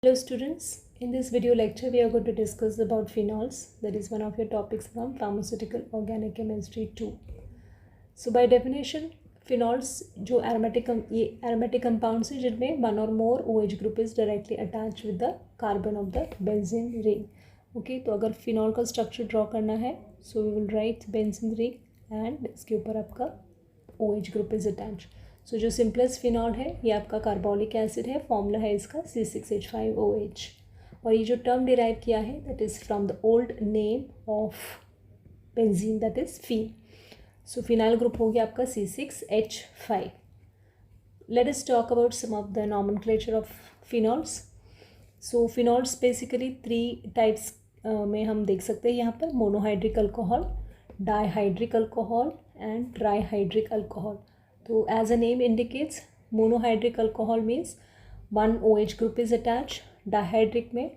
Hello students, in this video lecture we are going to discuss about phenols, that is one of your topics from Pharmaceutical Organic Chemistry 2. So by definition, phenols जो aromatic compounds है जिनमें one or more OH group is directly attached with the carbon of the benzene ring. Okay, तो अगर phenol का structure draw करना है, so we will write benzene ring and इसके ऊपर आपका OH group is attached. सो जो सिंपलेस्ट फिनॉल है ये आपका कार्बोलिक एसिड है, फॉर्मूला है इसका C6H5OH और ये जो टर्म डिराइव किया है that is from the old name of benzene that is phene. So phenyl group हो गया आपका C6H5. Let us talk about some of the nomenclature of phenols. So phenols basically 3 types में हम देख सकते हैं यहाँ पर, monohydric alcohol, dihydric alcohol and trihydric alcohol. So as a name indicates, monohydric alcohol means one OH group is attached. Dihydric में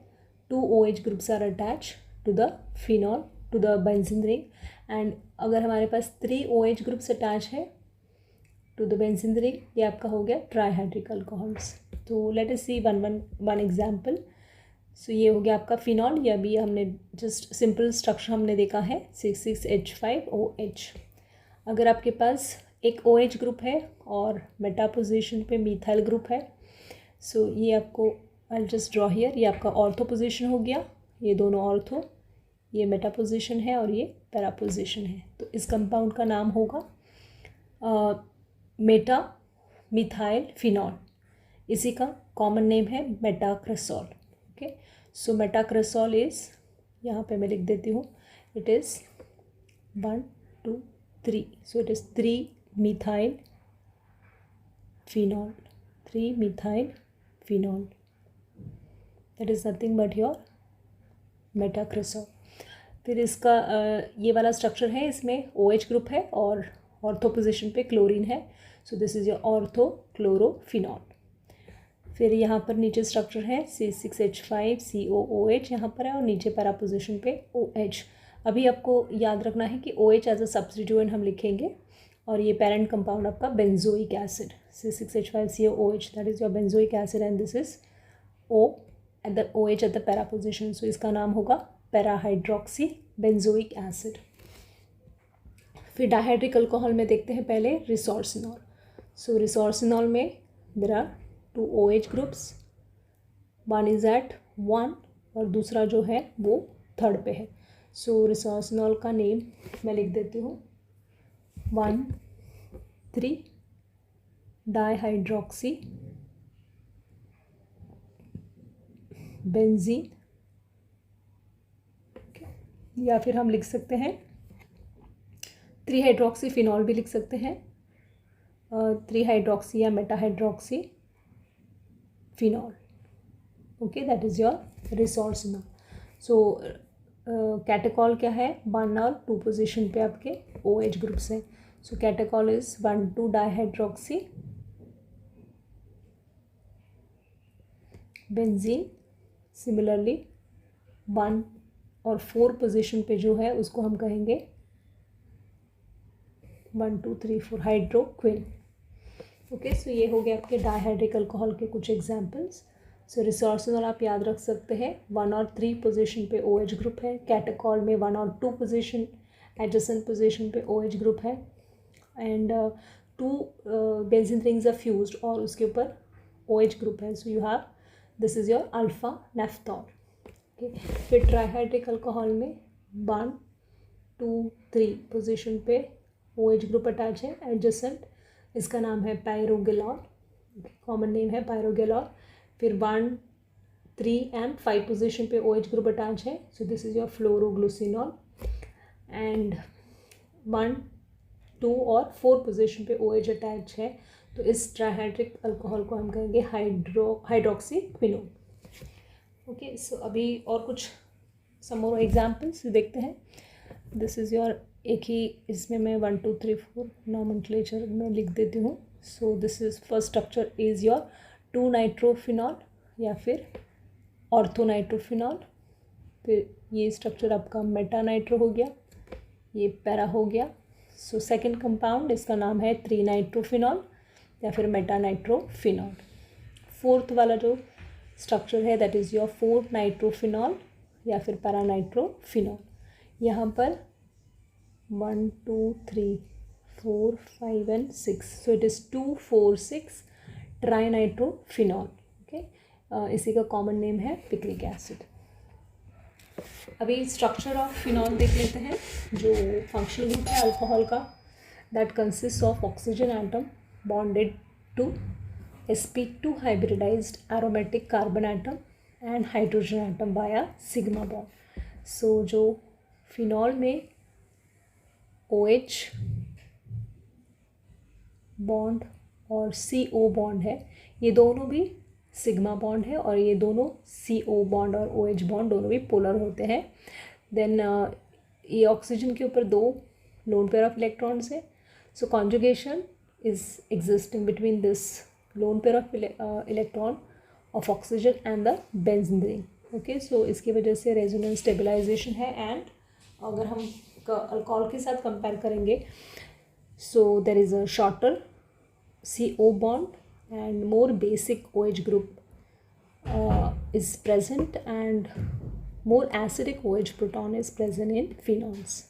2 OH groups are attached to the phenol, to the benzene ring. And अगर हमारे पास 3 OH groups attached है to the benzene ring, ये आपका हो गया trihydric alcohols. तो let us see one example. So ये हो गया आपका phenol. ये अभी हमने just simple structure हमने देखा है C6H5OH. अगर आपके पास एक OH ग्रुप है और मेटा पोजीशन पे मिथाइल ग्रुप है, सो ये आपको आई जस्ट ड्रॉ हियर, ये आपका ऑर्थो पोजीशन हो गया, ये दोनों ऑर्थो, ये मेटा पोजीशन है और ये पैरा पोजीशन है. तो इस कंपाउंड का नाम होगा मेटा मिथाइल फिनॉल. इसी का कॉमन नेम है मेटाक्रेसोल. ओके, सो मेटाक्रेसोल इज़, यहाँ पे मैं लिख देती हूँ, it is 1 2 3. So it is 3 methyl phenol, 3 methyl phenol, that is nothing but your metacresol. फिर इसका ये वाला स्ट्रक्चर है, इसमें OH ग्रुप है और ऑर्थो पोजीशन पे क्लोरीन है, so this is your ortho chlorophenol. फिर यहाँ पर नीचे स्ट्रक्चर है C6H5COOH यहाँ पर है और नीचे पैरा पोजीशन पे OH. अभी आपको याद रखना है कि OH एज अ सब्स्टिट्यूएंट हम लिखेंगे और ये पेरेंट कंपाउंड आपका benzoic acid C6H5COOH, that is your benzoic acid and this is O at the OH at the para position. So इसका नाम होगा पैराहाइड्रोक्सी बेंजोइक एसिड. फिर डायहाइड्रिक अल्कोहल में देखते हैं पहले रिसोर्सिनॉल. सो रिसोर्सिनॉल में there are 2 OH groups, one is at 1 और दूसरा जो है वो 3rd पे है. सो रिसोर्सिनॉल का नेम मैं लिख देती हूँ 1,3 डाईहाइड्रोक्सी बेंजीन, या फिर हम लिख सकते हैं 3 हाइड्रोक्सी फिनॉल भी लिख सकते हैं, 3 हाइड्रोक्सी या meta hydroxy phenol. Okay, that is your resorcinol. So catechol क्या है, 1 और 2 पोजीशन पे आपके OH ग्रुप्स हैं. सो catechol is 1,2 dihydroxy benzene. Similarly 1 और 4 पोजीशन पे जो है उसको हम कहेंगे 1 2 3 4 हाइड्रोक्विन. ओके, सो ये हो गया आपके डाईहाइड्रिक अल्कोहल के कुछ एग्जांपल्स. सो रिसोर्सिनॉल आप याद रख सकते हैं 1 और 3 पोजीशन पे OH ग्रुप है. कैटेकॉल में 1 और 2 पोजीशन एडजेसेंट पोजीशन पे OH ग्रुप है and 2 benzene rings are fused और उसके ऊपर OH ग्रुप है. So you have, this is your alpha naphthol. Okay, फिर ट्राईहाइड्रिक अल्कोहल में 1 2 3 पोजीशन पे OH ग्रुप अटैच है एडजेसेंट, इसका नाम है पायरोगेलॉल, कॉमन नेम है पायरोगेलॉल. फिर 1 3 एंड 5 पोजीशन पे OH ग्रुप अटैच है, so this is your phloroglucinol. And 1 2 और 4 पोजीशन पे OH अटैच है, तो इस ट्राईहाइड्रिक अल्कोहल को हम कहेंगे हाइड्रोक्सी क्विनोल. ओके, सो अभी और कुछ सम मोर एग्जांपल्स देखते हैं. दिस इज़ योर, एक ही इसमें मैं 1 2 3 4 नॉमेनक्लेचर में लिख देती हूँ. सो this is first structure is your 2 nitrophenol या फिर ऑर्थो नाइट्रोफिनॉल. फिर ये स्ट्रक्चर आपका मेटा नाइट्रो हो गया, ये पैरा हो गया. सो सेकंड कंपाउंड इसका नाम है 3 नाइट्रोफिनॉल या फिर मेटा नाइट्रोफिनॉल. फोर्थ वाला जो स्ट्रक्चर है दैट इज़ योर 4 नाइट्रोफिनॉल या फिर पैरानाइट्रोफिनॉल। यहाँ पर 1 2 3 4 5 and 6, so it is 2 4 6 trinitrophenol. Okay, इसी का कॉमन नेम है पिक्रिक एसिड। अभी स्ट्रक्चर ऑफ फिनॉल देख लेते हैं। जो फंक्शनल ग्रुप है अल्कोहल का, that consist of oxygen atom bonded to sp2 hybridized aromatic carbon atom and hydrogen atom via sigma bond। so जो फिनॉल में OH बॉन्ड और CO बॉन्ड है, ये दोनों भी सिग्मा बॉन्ड है, और ये दोनों CO बॉन्ड और OH बॉन्ड दोनों भी पोलर होते हैं। देन ये ऑक्सीजन के ऊपर 2 लोन पेयर ऑफ इलेक्ट्रॉन्स है, so conjugation is existing between this lone pair of electron of oxygen and the benzene ring। Okay, so इसकी वजह से रेजोनेंस स्टेबलाइजेशन है। एंड अगर हम अल्कोहल के साथ कंपेयर करेंगे, so there is a shorter CO bond and more basic OH group is present and more acidic OH proton is present in phenols.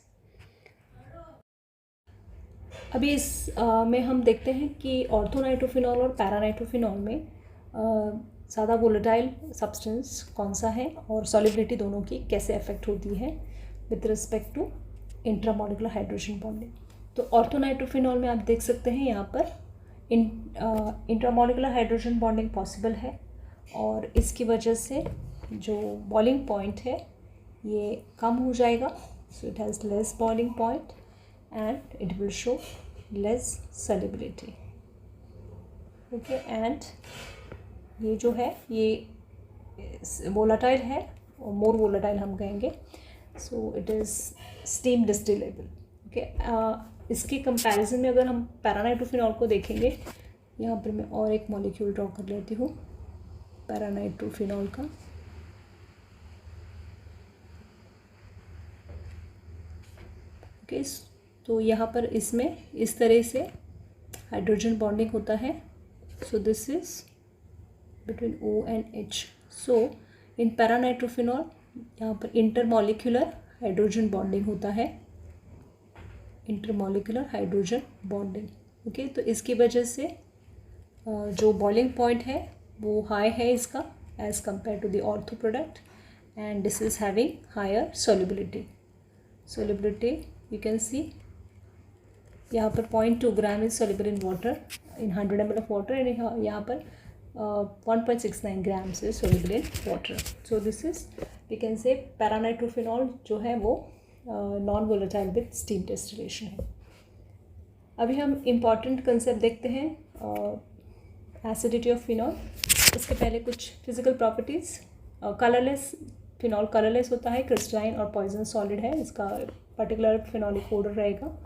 अभी इस में हम देखते हैं कि ऑर्थोनाइट्रोफिनॉल और पैरानाइट्रोफिनॉल में ज़्यादा वोलेटाइल सब्सटेंस कौन सा है और सॉलिबिलिटी दोनों की कैसे अफेक्ट होती है with respect to intramolecular hydrogen bonding. तो ऑर्थोनाइट्रोफिनॉल में आप देख सकते हैं यहाँ पर इंट्रामोलिकुलर हाइड्रोजन बॉन्डिंग पॉसिबल है, और इसकी वजह से जो बॉइलिंग पॉइंट है ये कम हो जाएगा। So it has less boiling point and it will show less solubility। okay, and ये जो है ये volatile है, और more volatile हम कहेंगे, so it is steam distillable। okay, इसके कंपैरिजन में अगर हम पैरानाइट्रोफिनॉल को देखेंगे, यहाँ पर मैं और एक मॉलिक्यूल ड्रॉ कर लेती हूँ पैरानाइट्रोफिनॉल का। ओके, तो यहाँ पर इसमें इस तरह से हाइड्रोजन बॉन्डिंग होता है। So this is between O and H। So in paranitrophenol यहाँ पर इंटरमॉलिक्यूलर हाइड्रोजन बॉन्डिंग होता है, इंटरमॉलिक्यूलर हाइड्रोजन बॉन्डिंग। ओके, तो इसकी वजह से जो बॉइलिंग पॉइंट है वो हाई है इसका as compare to the ortho product, and this is having higher solubility. You can see यहाँ पर 0.2 gram is soluble in water in 100 ml of water, and यहाँ पर 1.69 grams is soluble in water. So this is we can say paranitrophenol जो है वो non volatile with steam distillation है। अभी हम इम्पॉर्टेंट कंसेप्ट देखते हैं एसिडिटी ऑफ फिनॉल। इसके पहले कुछ physical properties. Colourless phenol colourless होता है, क्रिस्टलाइन और पॉइजन सॉलिड है, इसका पर्टिकुलर फिनॉलिक ऑर्डर रहेगा।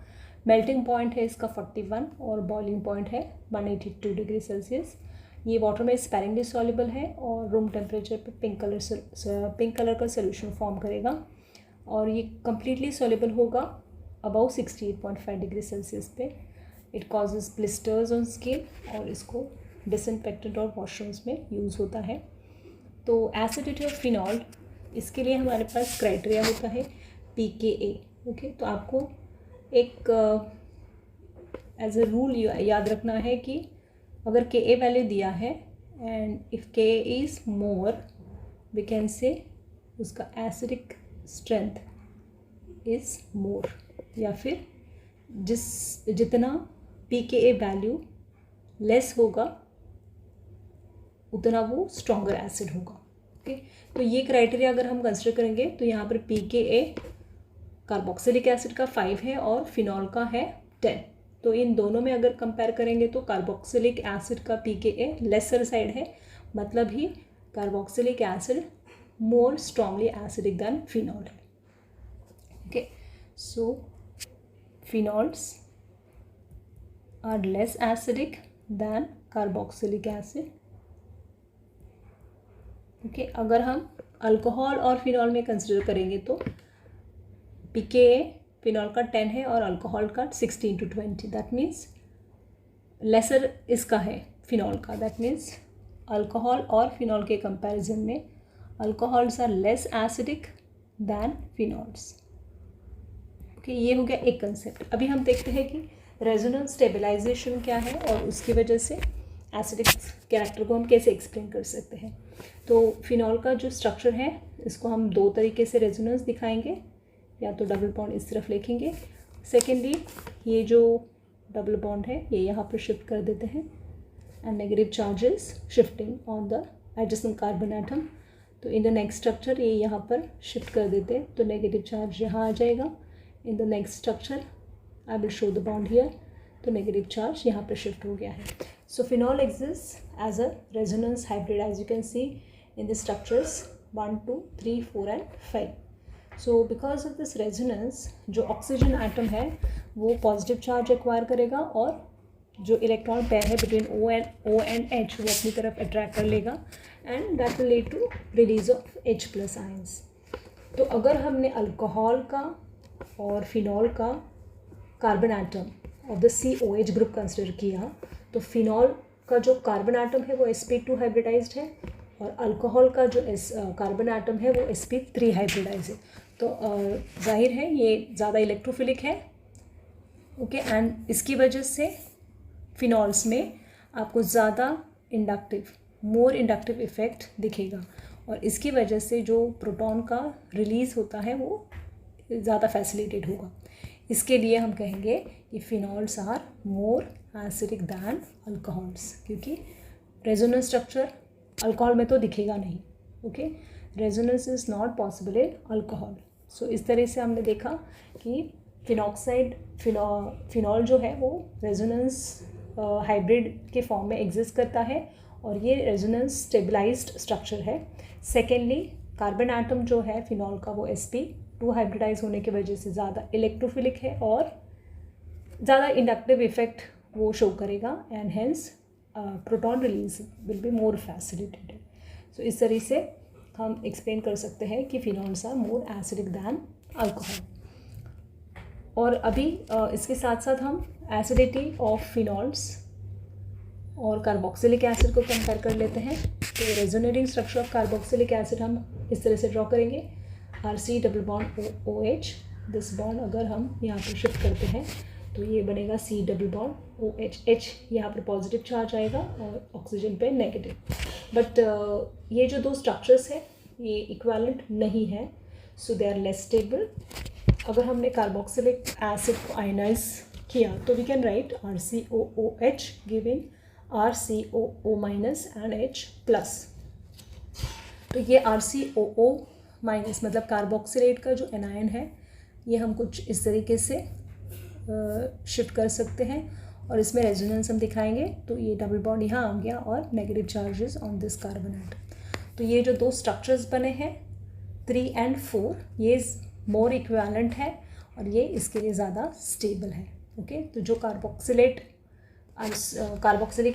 मेल्टिंग पॉइंट है इसका 41 और बॉइलिंग पॉइंट है 182 डिग्री सेल्सियस। ये वाटर में स्पैरिंगली सॉल्युबल है और रूम टेम्परेचर पे पिंक कलर का सोल्यूशन फॉर्म करेगा, और ये कम्प्लीटली सॉल्युबल होगा अबाउ 68.5 डिग्री सेल्सियस पे। It causes blisters on skin, और इसको डिसइंफेक्टेंट और वॉशरूम्स में यूज़ होता है। तो एसिडिटी ऑफ फिनॉल, इसके लिए हमारे पास क्राइटेरिया होता है pKa। ओके, तो आपको एक एज अ रूल याद रखना है कि अगर Ka वैल्यू दिया है and if Ka is more, we can say उसका एसिडिक स्ट्रेंथ इज़ मोर, या फिर जितना pKa वैल्यू लेस होगा उतना वो स्ट्रॉन्गर एसिड होगा। ओके, तो ये क्राइटेरिया अगर हम कंसिडर करेंगे तो यहाँ पर pKa कार्बोक्सिलिक एसिड का 5 है और फिनॉल का है 10। तो इन दोनों में अगर कंपेयर करेंगे तो कार्बोक्सिलिक एसिड का pKa लेसर साइड है, मतलब ही carboxylic acid more strongly acidic than phenol है। Okay, so phenols are less acidic than carboxylic acid. Okay, अगर हम अल्कोहल और फिनॉल में कंसिडर करेंगे तो pKa फिनॉल का 10 है और अल्कोहल का 16 to 20, दैट मीन्स लेसर इसका है फिनॉल का, दैट मीन्स अल्कोहल और फिनॉल के कंपैरिजन में alcohols are less acidic than phenols. Okay, ये हो गया एक कंसेप्ट। अभी हम देखते हैं कि रेजोनेंस स्टेबलाइजेशन क्या है और उसकी वजह से एसिडिक कैरेक्टर को हम कैसे एक्सप्लेन कर सकते हैं। तो फिनॉल का जो स्ट्रक्चर है इसको हम दो तरीके से रेजोनेंस दिखाएंगे, या तो डबल बॉन्ड इस तरफ लिखेंगे, सेकेंडली ये जो डबल बॉन्ड है ये यहाँ पर शिफ्ट कर देते हैं and negative charges shifting on the adjacent carbon atom. तो इन द नेक्स्ट स्ट्रक्चर ये यहाँ पर शिफ्ट कर देते हैं तो नेगेटिव चार्ज यहाँ आ जाएगा। In the next structure I will show the bond here, तो नेगेटिव चार्ज यहाँ पर शिफ्ट हो गया है। So phenol exist as a resonance hybrid as you can see in the structures 1, 2, 3, 4 and 5। So because of this resonance जो oxygen atom है वो positive charge acquire करेगा और जो इलेक्ट्रॉन पेयर है बिटवीन O एंड H वो अपनी तरफ अट्रैक्ट कर लेगा and that will lead to release of H+ ions. तो अगर हमने अल्कोहल का और फिनॉल का carbon atom of the COH group consider किया तो फिनॉल का जो कार्बन एटम है वो sp2 हाइब्रिडाइज्ड है और अल्कोहल का जो कार्बन एटम है वो sp3 हाइब्रिडाइज है। तो जाहिर है ये ज़्यादा इलेक्ट्रोफिलिक है। ओके, एंड इसकी वजह से फिनॉल्स में आपको ज़्यादा मोर इंडक्टिव इफ़ेक्ट दिखेगा और इसकी वजह से जो प्रोटॉन का रिलीज़ होता है वो ज़्यादा फैसिलिटेट होगा। इसके लिए हम कहेंगे कि phenols are more acidic than alcohols, क्योंकि रेजोनेंस स्ट्रक्चर अल्कोहल में तो दिखेगा नहीं। Okay, resonance is not possible in alcohol. So इस तरह से हमने देखा कि फिनॉल जो है वो रेजोनेंस हाइब्रिड के फॉर्म में एग्जिस्ट करता है और ये रेजोनेंस स्टेबलाइज्ड स्ट्रक्चर है। सेकेंडली कार्बन एटम जो है फिनॉल का वो sp2 हाइब्रिडाइज होने की वजह से ज़्यादा इलेक्ट्रोफिलिक है और ज़्यादा इंडक्टिव इफेक्ट वो शो करेगा and hence proton release will be more facilitated. So इस तरह से हम एक्सप्लेन कर सकते हैं कि phenols are more acidic than alcohol. और अभी इसके साथ साथ हम एसिडिटी ऑफ फिनॉल्स और कार्बोक्सिलिक एसिड को कंपेयर कर लेते हैं। तो resonating structure of carboxylic acid हम इस तरह से ड्रॉ करेंगे, RC double bond OH। This bond अगर हम यहाँ पर शिफ्ट करते हैं तो ये बनेगा C double bond OH। H यहाँ पर पॉजिटिव चार्ज आएगा और ऑक्सीजन पे नेगेटिव। बट ये जो दो स्ट्रक्चर्स है ये इक्विवेलेंट नहीं है, so they are less stable. अगर हमने कार्बोक्सिलिक एसिड को आयनाइज किया तो we can write RCOOH giving RCOO- and H+। तो ये RCOO- मतलब कार्बोक्सिलेट का जो एनायन है ये हम कुछ इस तरीके से शिफ्ट कर सकते हैं और इसमें रेजोनेंस हम दिखाएंगे। तो ये डबल बॉन्ड यहाँ आ गया और negative charges on this carbon atom. तो ये जो दो स्ट्रक्चर्स बने हैं 3 एंड 4 ये मोर इक्विवेलेंट है और ये इसके लिए ज़्यादा स्टेबल है। ओके, तो जो कार्बोक्सिलिक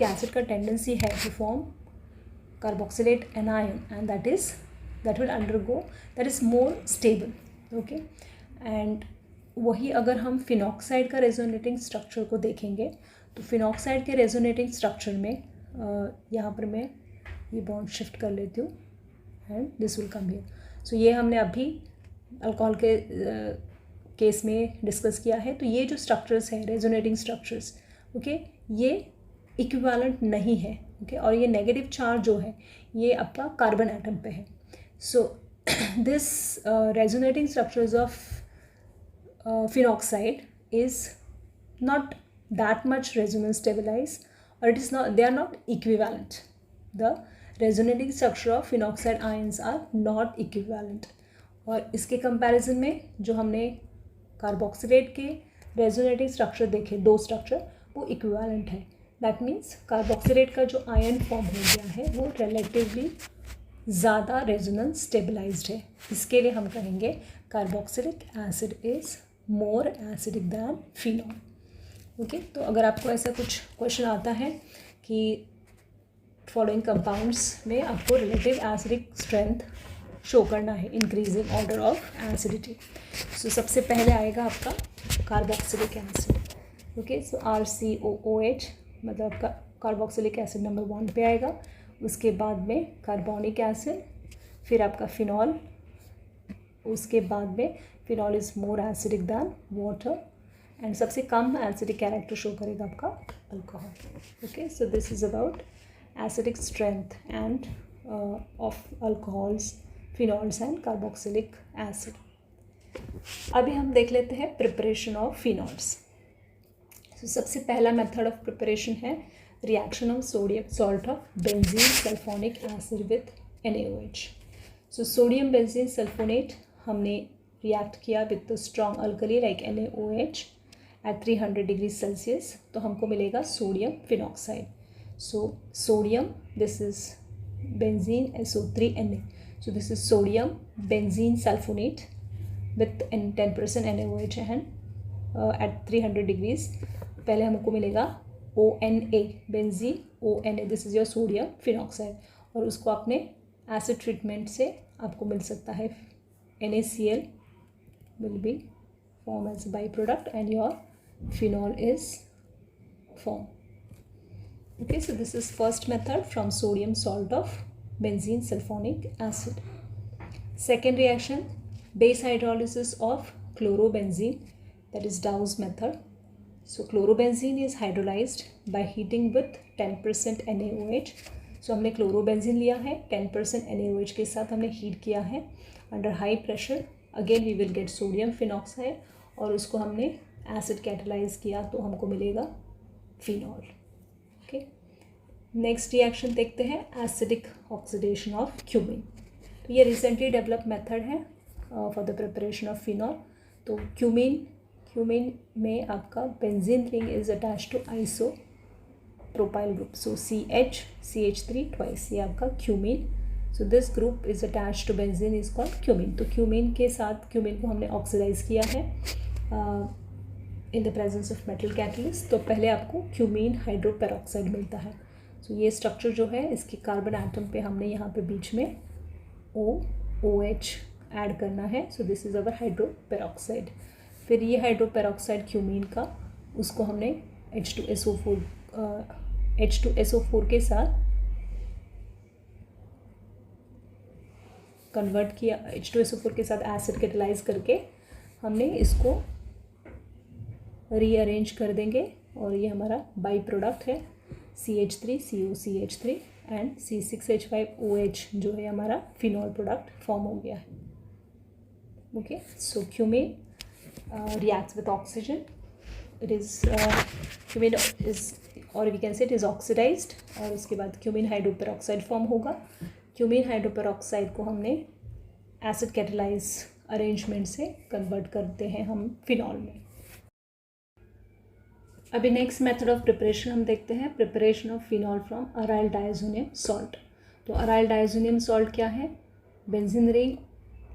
एसिड का टेंडेंसी है to form carboxylate anion and that will undergo that is more stable. Okay, and वही अगर हम फिनॉक्साइड का रेजोनेटिंग स्ट्रक्चर को देखेंगे तो फिनॉक्साइड के रेजोनेटिंग स्ट्रक्चर में यहाँ पर मैं ये बॉन्ड शिफ्ट कर लेती हूँ and this will come here. So ये हमने अभी अल्कोहल के केस में डिस्कस किया है। तो ये जो स्ट्रक्चर्स हैं रेजोनेटिंग स्ट्रक्चर्स, ओके, ये इक्विवेलेंट नहीं है। ओके, और ये नेगेटिव चार्ज जो है ये आपका कार्बन एटम पे है। So this resonating structures of phenoxide is not that much resonance stabilized or they are not equivalent. The resonating structure of phenoxide ions are not equivalent. और इसके कंपैरिजन में जो हमने कार्बोक्सिलेट के रेजोनेटिंग स्ट्रक्चर देखे दो स्ट्रक्चर वो equivalent है। दैट मीन्स कार्बोक्सिलेट का जो आयन फॉर्म हो गया है वो रिलेटिवली ज़्यादा रेजोनेंस स्टेबलाइज्ड है। इसके लिए हम कहेंगे carboxylic acid is more acidic than phenol. Okay, तो अगर आपको ऐसा कुछ क्वेश्चन आता है कि फॉलोइंग कंपाउंड्स में आपको रिलेटिव एसिडिक स्ट्रेंथ शो करना है इंक्रीजिंग ऑर्डर ऑफ एसिडिटी, सो सबसे पहले आएगा आपका कार्बोक्सिलिक एसिड। ओके, सो RCOOH मतलब आपका कार्बोक्सिलिक एसिड नंबर 1 पे आएगा। उसके बाद में कार्बोनिक एसिड, फिर आपका फिनॉल, उसके बाद में phenol is more acidic than water and सबसे कम एसिडिक कैरेक्टर शो करेगा आपका alcohol. Okay, so this is about acidic strength and of alcohols, phenols and carboxylic acid. अभी हम देख लेते हैं प्रिपरेशन ऑफ फिनॉल्स। तो सबसे पहला मेथड ऑफ प्रिपरेशन है reaction of sodium salt of benzene sulphonic acid with NaOH। So sodium benzene sulphonate हमने रिएक्ट किया with strong alkali like NaOH at 300 degree Celsius, तो हमको मिलेगा sodium phenoxide. So sodium, this is benzene SO3Na, so this is sodium benzene sulphonate with 10% NaOH and at 300 degrees. पहले हमको मिलेगा ONA, benzene ONA, this is your sodium phenoxide, और उसको आपने acid treatment से आपको मिल सकता है NaCl will be formed as a byproduct and your phenol is formed. Okay, so this is first method from sodium salt of benzene sulfonic acid. Second reaction, base hydrolysis of chlorobenzene, that is Dow's method. So chlorobenzene is hydrolyzed by heating with 10% NaOH. So हमने chlorobenzene लिया है, 10% NaOH के साथ हमने heat किया है under high pressure. Again we will get sodium phenoxide, और उसको हमने एसिड कैटलाइज किया तो हमको मिलेगा फिनॉल। ओके, नेक्स्ट रिएक्शन देखते हैं, एसिडिक ऑक्सीडेशन ऑफ क्यूमिन। तो ये रिसेंटली डेवलप मेथड है for the preparation of phenol. तो क्यूमिन में आपका benzene ring is attach to isopropyl group, so CH3 twice, ये आपका cumene. So this group is attach to benzene is called cumene. तो cumene के साथ cumene को हमने ऑक्सीडाइज किया है in the presence of metal catalyst. तो पहले आपको क्यूमिन हाइड्रोपेरोक्साइड मिलता है। सो ये स्ट्रक्चर जो है, इसकी कार्बन एटम पे हमने यहाँ पे बीच में OH ऐड करना है। So this is our hydroperoxide. फिर ये हाइड्रोपेरोक्साइड क्यूमिन का, उसको हमने H2SO4 के साथ कन्वर्ट किया, H2SO4 के साथ एसिड कैटलाइज करके हमने इसको रीअरेंज कर देंगे, और ये हमारा बाई प्रोडक्ट है CH3COCH3 एंड C6H5OH, जो है हमारा फिनॉल प्रोडक्ट फॉर्म हो गया है। Okay, so cumin reacts with oxygen. It is cumin is, or we can say it is oxidized, और उसके बाद क्यूमिन हाइड्रोपेरोक्साइड फॉर्म होगा। क्यूमिन हाइड्रोपेरोक्साइड को हमने एसिड कैटलाइज अरेंजमेंट से कन्वर्ट करते हैं हम फिनॉल में। अभी नेक्स्ट मेथड ऑफ प्रिपरेशन हम देखते हैं, preparation of phenol from aryl diazonium salt. तो अराइल डायजोनियम सॉल्ट क्या है, benzene ring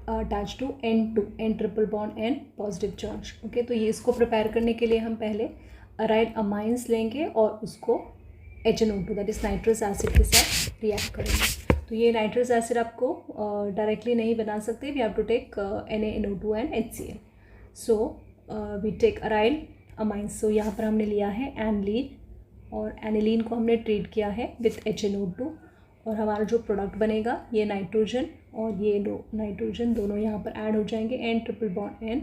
attach to N2, N triple bond N positive charge. Okay, तो ये इसको प्रिपेयर करने के लिए हम पहले अराइल अमाइंस लेंगे और उसको HNO2 that is nitrous acid के साथ रिएक्ट करेंगे। तो ये नाइट्रस एसिड आपको डायरेक्टली नहीं बना सकते, we have to take NaNO2 and HCl। So we take aryl amines. So यहाँ पर हमने लिया है एनिलीन, और एनिलीन को हमने ट्रीट किया है विथ HNO2, और हमारा जो प्रोडक्ट बनेगा ये नाइट्रोजन और ये नाइट्रोजन दोनों यहाँ पर ऐड हो जाएंगे, N triple bond N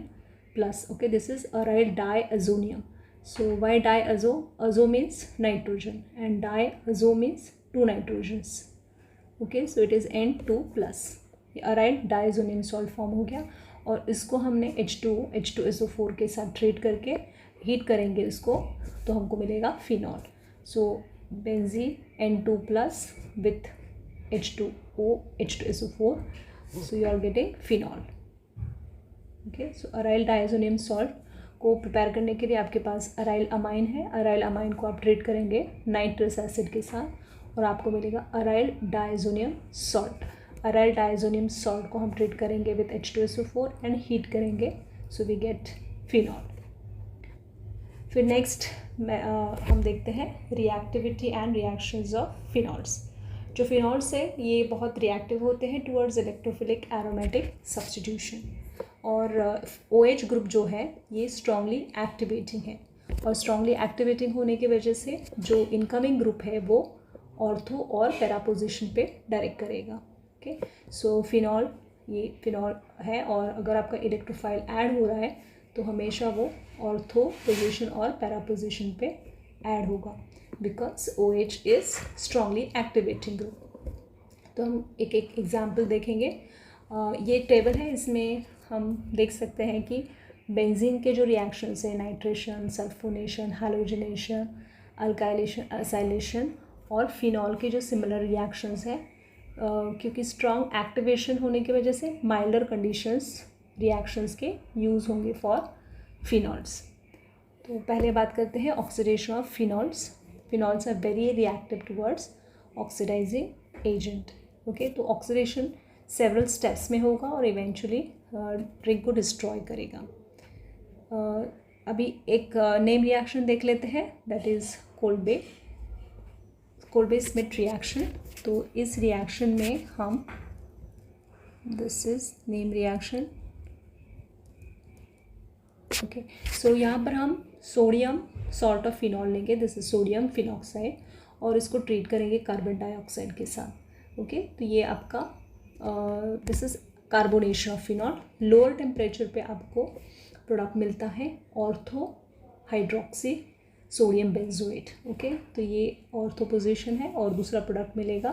plus. Okay, this is aryl diazonium. So why diazo, azo means nitrogen and diazo means 2 nitrogens. Okay, so it is N2 plus. ये अराइल डाइअजोनियम सॉल्ट फॉर्म हो गया, और इसको हमने H2SO4 के साथ treat करके heat करेंगे इसको, तो हमको मिलेगा phenol. So benzene N2 plus with H2SO4, so you are getting phenol. Okay, so aryl diazonium salt को प्रिपेयर करने के लिए आपके पास अराइल अमाइन है। अराइल अमाइन को आप ट्रीट करेंगे नाइट्रस एसिड के साथ, और आपको मिलेगा aryl diazonium salt. Aryl diazonium salt को हम ट्रीट करेंगे विथ H2SO4 एंड हीट करेंगे, सो वी गेट फिनॉल। फिर नेक्स्ट हम देखते हैं reactivity and reactions of phenols. जो फिनॉल्स है ये बहुत रिएक्टिव होते हैं टुवर्ड्स इलेक्ट्रोफिलिक एरोमेटिक सब्स्टिट्यूशन, और OH ग्रुप जो है ये स्ट्रांगली एक्टिवेटिंग है, और स्ट्रांगली एक्टिवेटिंग होने की वजह से जो इनकमिंग ग्रुप है वो ऑर्थो और पैरा पोजीशन पे डायरेक्ट करेगा। ओके, सो फिनॉल, ये फिनॉल है और अगर आपका इलेक्ट्रोफाइल ऐड हो रहा है तो हमेशा वो ऑर्थो पोजीशन और पैरा पोजीशन पे ऐड होगा because OH is strongly activating group. तो हम एक एक एग्जाम्पल देखेंगे। ये टेबल है, इसमें हम देख सकते हैं कि बेंजीन के जो रिएक्शंस हैं, nitration, sulphonation, halogenation, alkylation, acylation और फिनॉल के जो सिमिलर रिएक्शंस हैं, क्योंकि स्ट्रॉन्ग एक्टिवेशन होने की वजह से माइल्डर कंडीशंस रिएक्शंस के यूज़ होंगे फॉर फिनॉल्स। तो पहले बात करते हैं oxidation of phenols. Phenols are very reactive towards oxidizing agent. Okay, तो ऑक्सीडेशन सेवरल स्टेप्स में होगा और इवेंचुअली ड्रिंक को डिस्ट्रॉय करेगा। अभी एक नेम रिएक्शन देख लेते हैं, दैट इज़ कोल्बे-स्मिथ रिएक्शन। तो इस रिएक्शन में हम, this is name reaction. Okay, so यहाँ पर हम सोडियम सॉल्ट ऑफ फिनॉल लेंगे, दिस इज सोडियम फिनॉक्साइड, और इसको ट्रीट करेंगे कार्बन डाइऑक्साइड के साथ। ओके, तो ये आपका this is carbonation of phenol. Lower temperature पे आपको प्रोडक्ट मिलता है ortho hydroxy sodium benzoate. Okay, तो ये ऑर्थो पोजीशन है और दूसरा प्रोडक्ट मिलेगा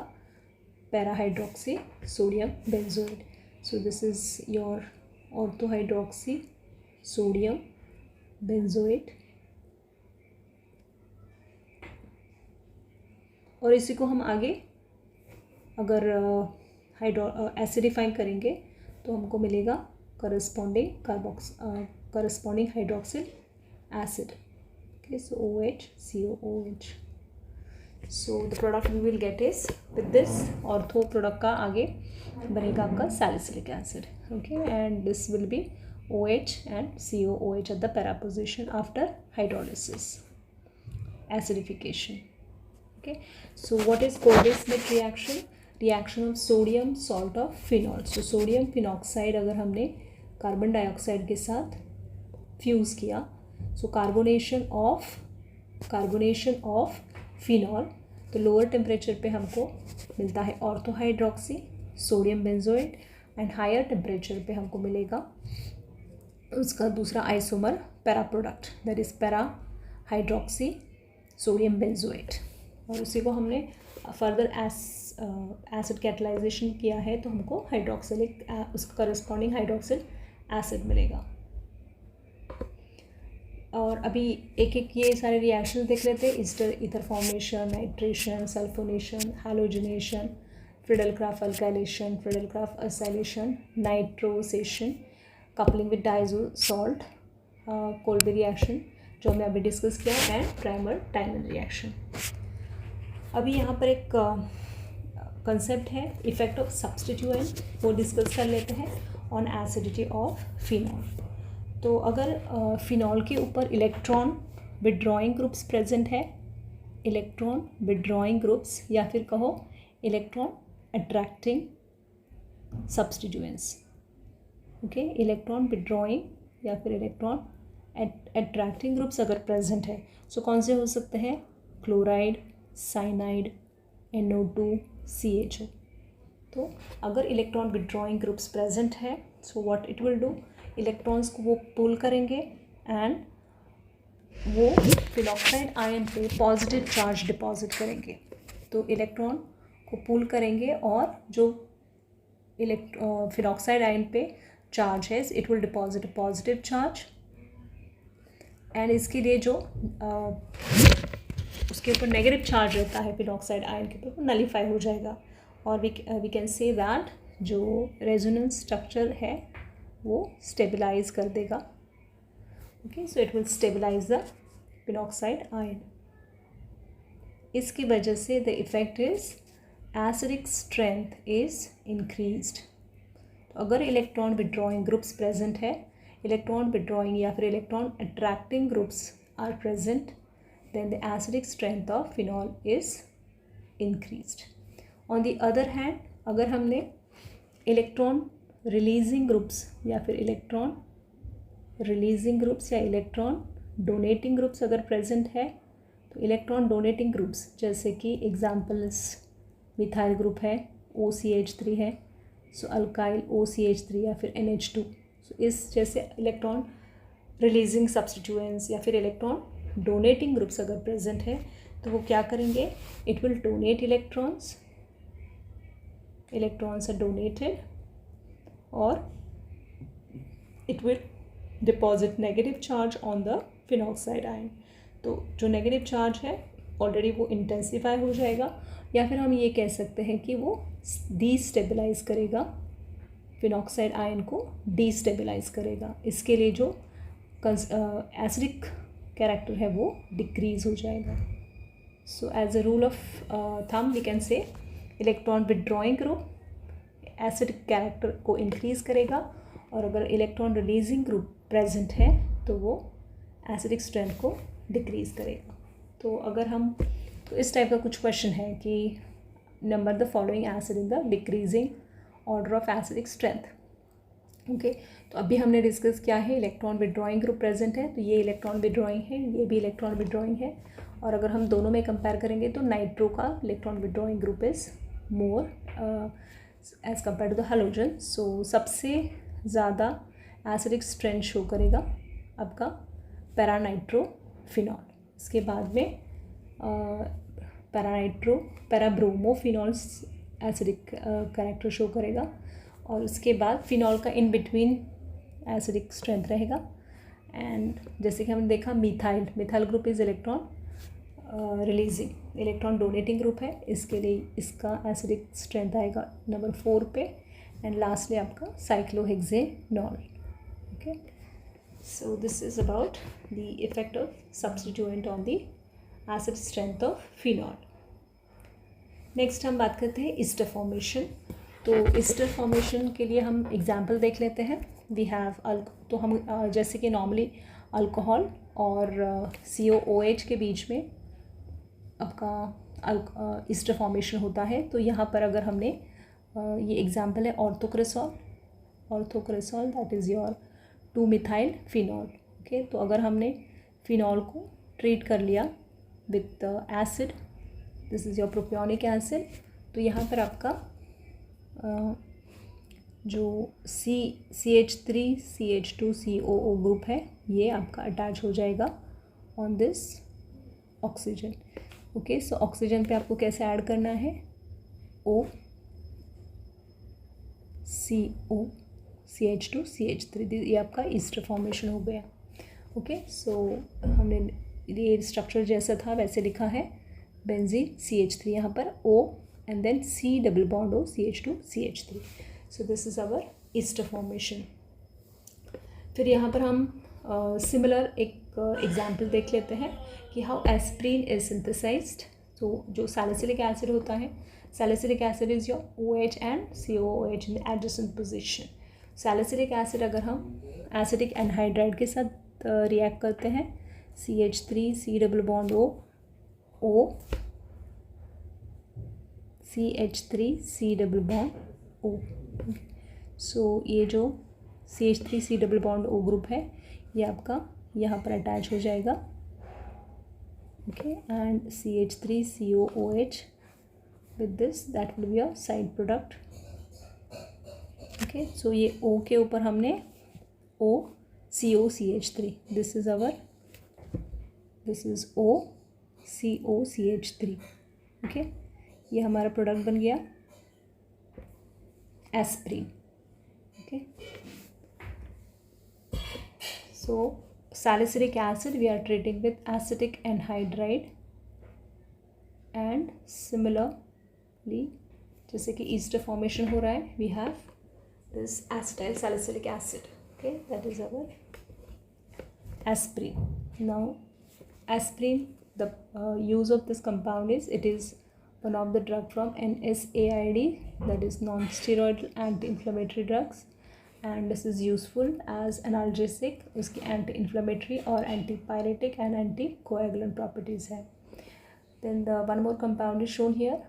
para hydroxy sodium benzoate. So this is your ortho hydroxy sodium benzoate, और इसी को हम आगे अगर एसिडिफाई करेंगे तो हमको मिलेगा corresponding hydroxyl acid. Okay, so OH COOH। So the product we will get is with this ortho product का आगे बनेगा आपका salicylic acid. Okay, and this will be OH and COOH at the para position after hydrolysis, acidification. Okay, so what is Kolbe-Smith reaction? Reaction of sodium salt of phenol. So sodium phenoxide अगर हमने carbon dioxide के साथ fuse किया, so carbonation of phenol, तो lower temperature पे हमको मिलता है orthohydroxy sodium benzoate, and higher temperature पे हमको मिलेगा उसका दूसरा isomer para product, that is para hydroxy sodium benzoate, और उसी को हमने फर्दर एसिड कैटलाइजेशन किया है तो हमको हाइड्रोक्सिलिक उसका करस्पॉन्डिंग हाइड्रोक्सिल एसिड मिलेगा। और अभी एक एक ये सारे रिएक्शन देख लेते हैं। Ester ether formation, nitration, sulphonation, halogenation, Friedel Crafts alkylation, Friedel Crafts acylation, nitrosation, coupling with diazo salt, Kolbe reaction जो हमने अभी डिस्कस किया, एंड प्राइमर-टाइमन रिएक्शन। अभी यहाँ पर एक कंसेप्ट है इफेक्ट ऑफ सब्स्टिट्यूएंट, वो डिस्कस कर लेते हैं ऑन एसिडिटी ऑफ फिनॉल। तो अगर फिनॉल के ऊपर इलेक्ट्रॉन विड्रॉइंग ग्रुप्स प्रेजेंट है, इलेक्ट्रॉन विड्रॉइंग ग्रुप्स या फिर कहो electron attracting substituents. Okay, electron withdrawing या फिर इलेक्ट्रॉन अट्रैक्टिंग ग्रुप्स अगर प्रेजेंट है, सो कौन से हो सकते हैं? Chloride, cyanide, NO2, CHO। तो अगर इलेक्ट्रॉन विड्रॉइंग ग्रुप्स प्रेजेंट है, so what it will do, electrons को वो पुल करेंगे एंड वो फिनॉक्साइड आयन पे पॉजिटिव चार्ज डिपॉजिट करेंगे। तो इलेक्ट्रॉन को पुल करेंगे और जो फिनॉक्साइड आयन पे चार्ज है, it will deposit positive charge, and इसके लिए जो उसके ऊपर नेगेटिव चार्ज रहता है फिनॉक्साइड आयन के ऊपर, वो नलीफाई हो जाएगा, और वी कैन से दैट जो रेजोनेंस स्ट्रक्चर है वो स्टेबलाइज कर देगा। Okay, so it will stabilize the phenoxide ion. इसकी वजह से the effect is acidic strength is increased. तो अगर इलेक्ट्रॉन विड्रॉइंग ग्रुप्स प्रेजेंट है, इलेक्ट्रॉन विड्रॉइंग या फिर electron attracting groups are present, then the acidic strength of phenol is increased. On the other hand, अगर हमने इलेक्ट्रॉन रिलीजिंग ग्रुप्स या फिर electron releasing groups या इलेक्ट्रॉन डोनेटिंग ग्रुप्स अगर present है, तो इलेक्ट्रॉन डोनेटिंग ग्रुप्स जैसे कि एग्जाम्पल्स मिथाइल ग्रुप है, OCH3 है, सो अल्काइल OCH3 या फिर NH2। सो इस जैसे इलेक्ट्रॉन रिलीजिंग सब्सटीट्यूएंट्स या फिर इलेक्ट्रॉन डोनेटिंग ग्रुप्स अगर प्रेजेंट है तो वो क्या करेंगे, it will donate electrons are donated और it will deposit negative charge on the phenoxide ion. तो जो नेगेटिव चार्ज है ऑलरेडी वो इंटेंसिफाई हो जाएगा, या फिर हम ये कह सकते हैं कि वो डीस्टेबलाइज करेगा, फिनॉक्साइड आयन को डीस्टेबलाइज करेगा। इसके लिए जो एसिडिक कैरेक्टर है वो डिक्रीज हो जाएगा। So as a rule of thumb we can say electron withdrawing group acidic character को इंक्रीज करेगा, और अगर इलेक्ट्रॉन रिलीजिंग ग्रुप प्रेजेंट है तो वो एसिडिक स्ट्रेंथ को डिक्रीज करेगा। तो अगर हम तो इस टाइप का कुछ क्वेश्चन है कि number the following acid in the decreasing order of acidic strength. Okay, तो अभी हमने डिस्कस किया है इलेक्ट्रॉन विदड्रॉइंग ग्रुप प्रेजेंट है, तो ये इलेक्ट्रॉन विदड्रॉइंग है, ये भी इलेक्ट्रॉन विदड्रॉइंग है। और अगर हम दोनों में कंपेयर करेंगे तो नाइट्रो का electron withdrawing group is more as compare to the halogen. So सबसे ज़्यादा एसिडिक स्ट्रेंथ शो करेगा आपका पैरानाइट्रोफिनॉल। इसके बाद में पैराब्रोमोफिनॉल्स एसिडिक कैरेक्टर शो करेगा, और उसके बाद फिनॉल का इन बिटवीन एसिडिक स्ट्रेंथ रहेगा। एंड जैसे कि हमने देखा methyl group is electron releasing, electron donating group है, इसके लिए इसका एसिडिक स्ट्रेंथ आएगा नंबर 4 पे। एंड लास्टली आपका cyclohexanol. Okay, so this is about the effect of substituent on the acid strength of phenol. Next हम बात करते हैं ईस्टर फॉर्मेशन। तो ईस्टर फॉर्मेशन के लिए हम एग्जाम्पल देख लेते हैं। वी हैव तो हम जैसे कि नॉर्मली अल्कोहल और COOH के बीच में आपका ईस्टर फॉर्मेशन होता है। तो यहाँ पर अगर हमने ये एग्जाम्पल है orthocresol that is your two methyl phenol. Okay, तो अगर हमने फिनॉल को ट्रीट कर लिया with acid, this is your propionic acid, तो यहाँ पर आपका जो CH3 CH2 COO ग्रुप है ये आपका अटैच हो जाएगा on this oxygen. Okay, so oxygen पे आपको कैसे ऐड करना है, CO CH2 CH3, ये आपका ईस्टर फॉर्मेशन हो गया। ओके, सो हमने ये स्ट्रक्चर जैसा था वैसे लिखा है, बेंजीन CH3 यहाँ पर O and then C double bond O CH2 CH3. So this is our ester formation. फिर यहाँ पर हम सिमिलर एक एग्जाम्पल देख लेते हैं कि हाउ एस्प्रीन इज सिंथेसाइज्ड। तो जो सैलिसिलिक एसिड होता है, salicylic acid is your OH and COOH in the adjacent position. Salicylic acid अगर हम एसिडिक एनहाइड्राइड के साथ रिएक्ट करते हैं, CH3 C double bond O CH3 C double bond O। सो ये जो CH3 C double bond O group है ये आपका यहाँ पर अटैच हो जाएगा। Okay, and CH3 COOH with this that will be a side product. Okay, so ये O के ऊपर हमने O CO CH3, this is O CO CH3। Okay, ये हमारा प्रोडक्ट बन गया aspirin. Okay, so salicylic acid we are treating with acetic anhydride, and similarly जैसे कि ईस्टर फॉर्मेशन हो रहा है, we have this acetyl salicylic acid. Okay, that is our aspirin. Now aspirin, the use of this compound is it is one of the drug from NSAID, that is non-steroidal anti-inflammatory drugs, and this is useful as analgesic, उसकी anti-inflammatory और antipyretic and anticoagulant properties है। Then the one more compound is shown here,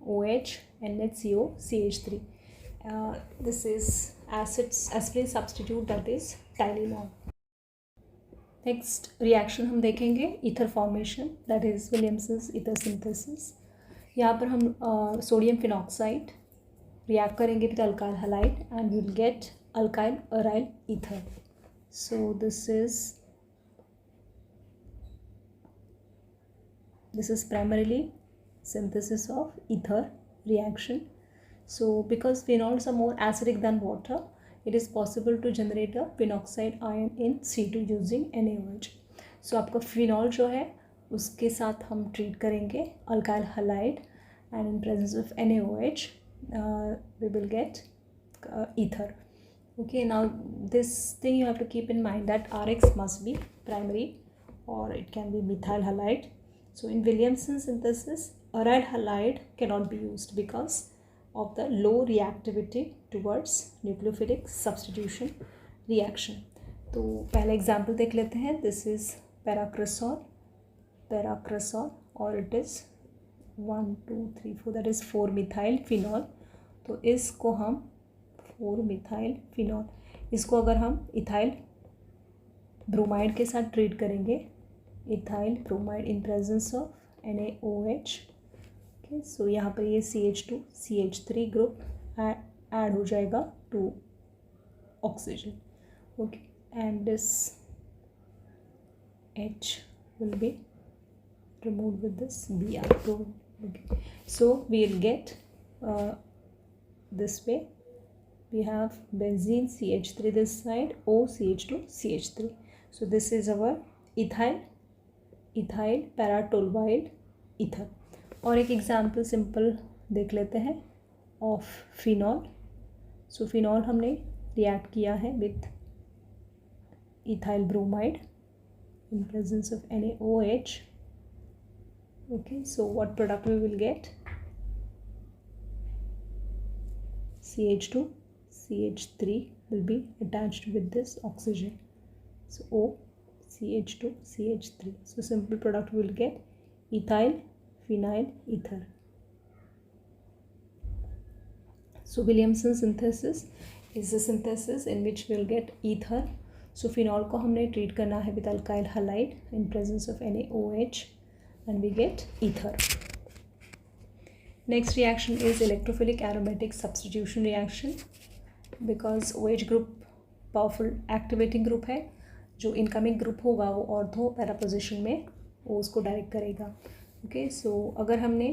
OH NHCO CH3. This is aspirin substitute, that is Tylenol. Next reaction हम देखेंगे ether formation, that is Williamson's ether synthesis. यहाँ पर हम sodium phenoxide react करेंगे with alkyl halide and we will get alkyl aryl ether. So this is primarily synthesis of ether reaction. So because phenols are more acidic than water, it is possible to generate a phenoxide ion in C2 using NaOH. So आपका phenol जो है उसके साथ हम treat करेंगे alkyl halide and in presence of NaOH we will get ether. Okay, now this thing you have to keep in mind that Rx must be primary or it can be methyl halide. So in Williamson synthesis, aryl halide cannot be used because of the low reactivity towards nucleophilic substitution reaction. तो पहला example देख लेते हैं. This is paracrisolol और it is 1 2 3 4 that is 4 methyl phenol. तो इसको हम 4 methyl phenol इसको अगर हम इथाइल ब्रोमाइड के साथ ट्रीट करेंगे, ethyl bromide in presence of NaOH. Okay, so यहाँ पर ये CH2CH3 ग्रुप ऐड हो जाएगा to oxygen. Okay, and this H will be removed with this Br. Okay, so we will get this way we have benzene CH3 this side, OCH2 CH3. So this is our ethyl paratoluene ether. और एक example simple देख लेते हैं of phenol. So phenol हमने react किया है with ethyl bromide in presence of NaOH. Okay, so what product we will get? CH2 CH3 will be attached with this oxygen, so O CH2 CH3. So simple product we will get ethyl phenyl ether. So Williamson synthesis is a synthesis in which we will get ether. So phenol को हमने treat करना है with alkyl halide in presence of NaOH and we get ether. Next reaction is electrophilic aromatic substitution reaction. Because OH group powerful activating group है, जो incoming group होगा वो ortho para position में वो उसको डायरेक्ट करेगा. ओके, सो अगर हमने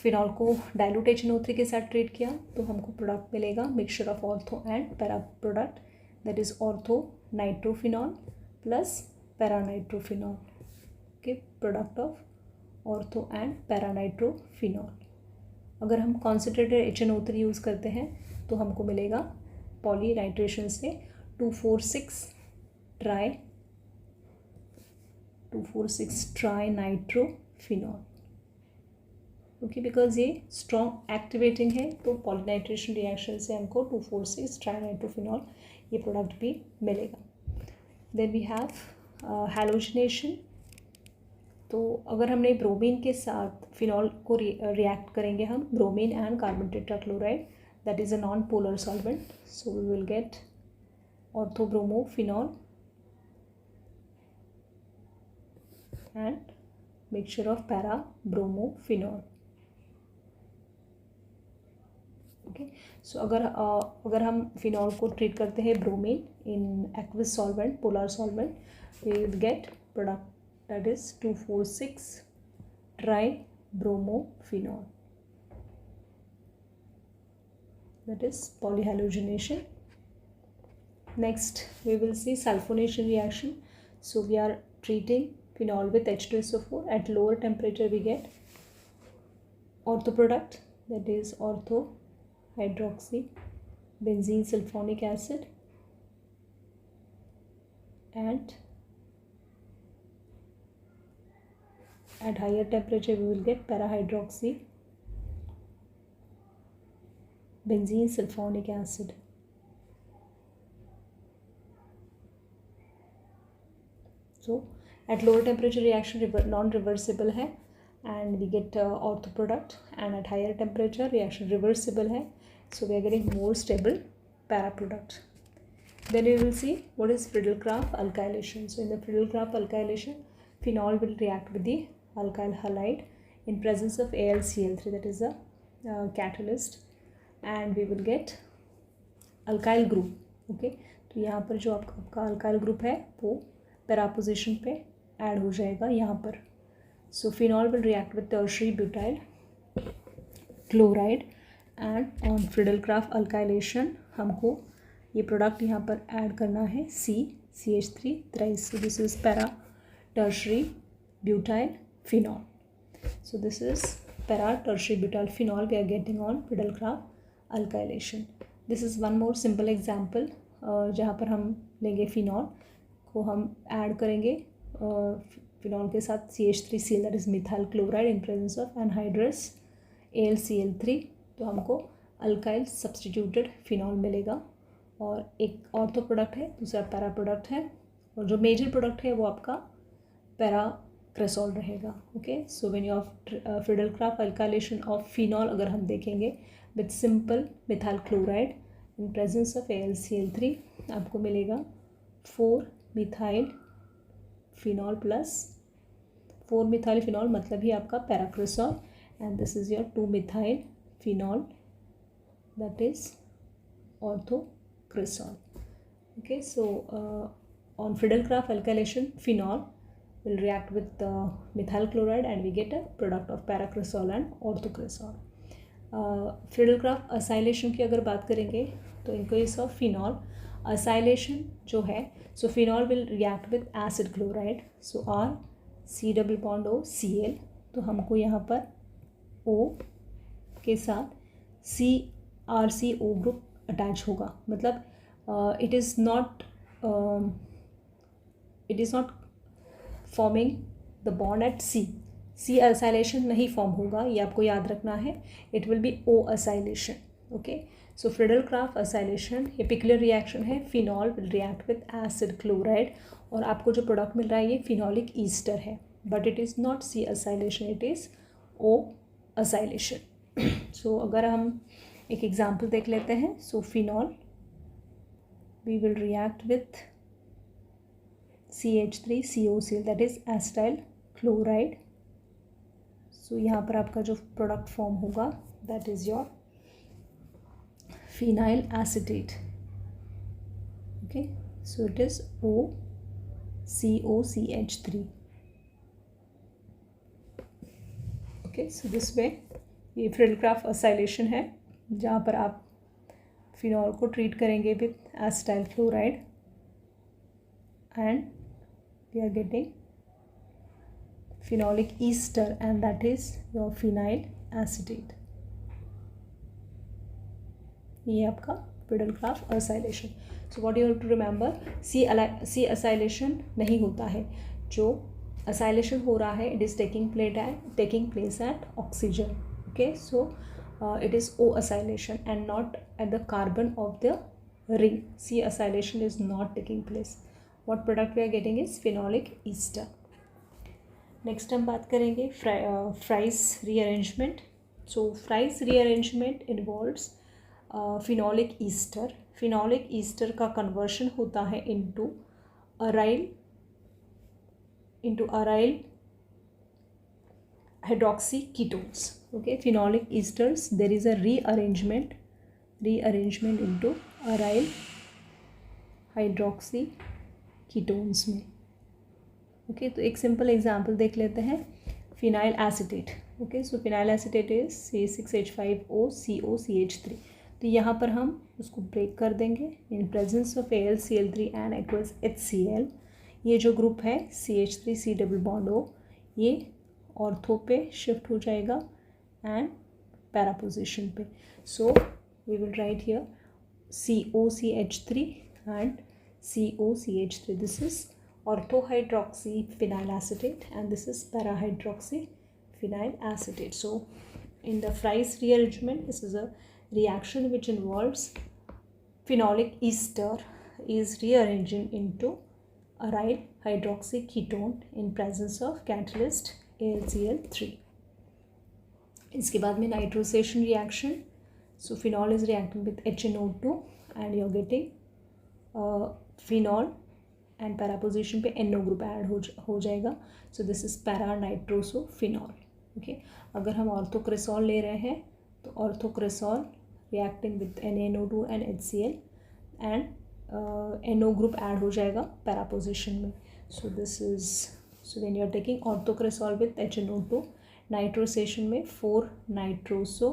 फिनॉल को डाइल्यूट HNO3 के साथ ट्रीट किया तो हमको प्रोडक्ट मिलेगा mixture of ortho and para product, that is ortho nitrophenol plus paranitrophenol. Okay, product of ortho and paranitrophenol. अगर हम कॉन्सेंट्रेटेड HNO3 यूज़ करते हैं तो हमको मिलेगा पॉली नाइट्रेशन से 2,4,6 ट्राई नाइट्रोफिनॉल. ओके, बिकॉज ये स्ट्रॉन्ग एक्टिवेटिंग है तो पॉलीनाइट्रेशन रिएक्शन से हमको 2,4,6 ट्राई नाइट्रोफिनॉल ये प्रोडक्ट भी मिलेगा. Then we have halogenation. तो अगर हमने ब्रोमीन के साथ फिनॉल को रिएक्ट करेंगे हम bromine and carbon tetrachloride, that is a non polar solvent. So we will get orthobromophenol and mixture of parabromophenol. Okay, so अगर हम फिनॉल को ट्रीट करते हैं bromine in aqueous solvent polar solvent, we will get product that is 2,4,6 tribromophenols. That is polyhalogenation. Next we will see sulfonation reaction. So we are treating phenol with H2SO4. At lower temperature we get ortho product, that is ortho hydroxy benzene sulfonic acid, and at higher temperature we will get parahydroxy benzene sulfonic acid. So at lower temperature reaction non-reversible है and we get ortho product, and at higher temperature reaction reversible है, so we are getting more stable para product. Then we will see what is Friedel-Crafts alkylation. So in the Friedel-Crafts alkylation, phenol will react with the alkyl halide in presence of AlCl3, that is a catalyst, and we will get alkyl group. Okay, तो यहाँ पर जो आपका alkyl group है वो para position पे add हो जाएगा यहाँ पर. So phenol will react with tertiary butyl chloride, and on Friedel-Crafts alkylation हमको ये प्रोडक्ट यहाँ पर ऐड करना है CH3 thrice. So this is para tertiary butyl phenol. So this is para tertiary butyl phenol we are getting on Friedel-Crafts alkylation. This is one more simple example जहाँ पर हम लेंगे फिनॉल को हम ऐड करेंगे phenol के साथ CH3Cl, that is methyl chloride in presence of anhydrous AlCl3. तो हमको अल्काइल सब्सटीट्यूटेड फिनॉल मिलेगा. और एक ऑर्थो प्रोडक्ट है, दूसरा पैरा प्रोडक्ट है, और जो मेजर प्रोडक्ट है वो आपका पैराक्रेसॉल रहेगा. Okay, so when you have Friedel-Crafts alkylation of phenol अगर हम देखेंगे with simple methyl chloride in presence of AlCl3, आपको मिलेगा 4 methyl phenol plus 4 methyl phenol, मतलब ही आपका paracresol, and this is your 2 methyl phenol, that is orthocresol. Okay, so on Friedel-Crafts alkylation, phenol will react with methyl chloride and we get a product of paracresol and orthocresol. Friedel-Crafts acylation की अगर बात करेंगे तो in case of phenol acylation जो है, so phenol will react with acid chloride, so R C double bond O Cl, तो हमको यहाँ पर O के साथ CrCO ग्रुप अटैच होगा. मतलब it is not forming the bond at C acylation नहीं फॉर्म होगा, ये आपको याद रखना है. It will be O acylation. Okay, so Friedel-Crafts acylation ये पिकुलर रिएक्शन है. Phenol will react with acid chloride, और आपको जो प्रोडक्ट मिल रहा है ये फिनॉलिक ईस्टर है, but it is not C acylation, it is O acylation. So अगर हम एक एग्जाम्पल देख लेते हैं. सो phenol we will react with CH3COCl, that is acetyl chloride. So यहाँ पर आपका जो प्रोडक्ट फॉर्म होगा that is your phenyl acetate. Okay, so it is OCOCH3. Okay, so this way ये Friedel-Crafts असाइलेशन है जहाँ पर आप फिनॉल को ट्रीट करेंगे with acetyl chloride and we are getting phenolic ester and that is your phenyl acetate. ये आपका Friedel-Crafts acylation. So what you have to remember, C acylation नहीं होता है. जो असाइलेशन हो रहा है it is taking place at oxygen. Okay, so it is O acylation and not at the carbon of the ring. C acylation is not taking place. What product we are getting is phenolic ester. Next हम बात करेंगे Fries rearrangement. So Fries rearrangement involves phenolic ester. Phenolic ester का conversion होता है into aryl hydroxyketones. Okay, phenolic esters, there is a rearrangement into aryl hydroxyketones में. Okay, तो एक simple example देख लेते हैं. Phenyl acetate. Okay, so phenyl acetate is C6H5OCOCH3. तो यहाँ पर हम उसको ब्रेक कर देंगे in presence of AlCl3 and aqueous HCl. ये जो ग्रुप है CH3C डबल बॉन्ड O, ये ऑर्थो पे शिफ्ट हो जाएगा एंड पैरा पोजिशन पे. So we will write here COCH3 and COCH3. This is orthohydroxy phenyl acetate and this is parahydroxy phenyl acetate. So in the Fries rearrangement, this is a reaction which involves phenolic ester is rearranging into aryl hydroxy ketone in presence of catalyst AlCl3. इसके बाद में nitrosation reaction. So phenol is reacting with HNO2 and you're getting phenol and para position पे NO group add हो जाएगा. So this is para nitrosophenol. Okay, अगर हम orthocresol ले रहे हैं तो orthocresol reacting with NaNO2 and HCl and NO group add हो जाएगा पैरा पोजिशन में. So this is, so when you are taking orthocresol with HNO2, nitrosation में 4 नाइट्रोसो,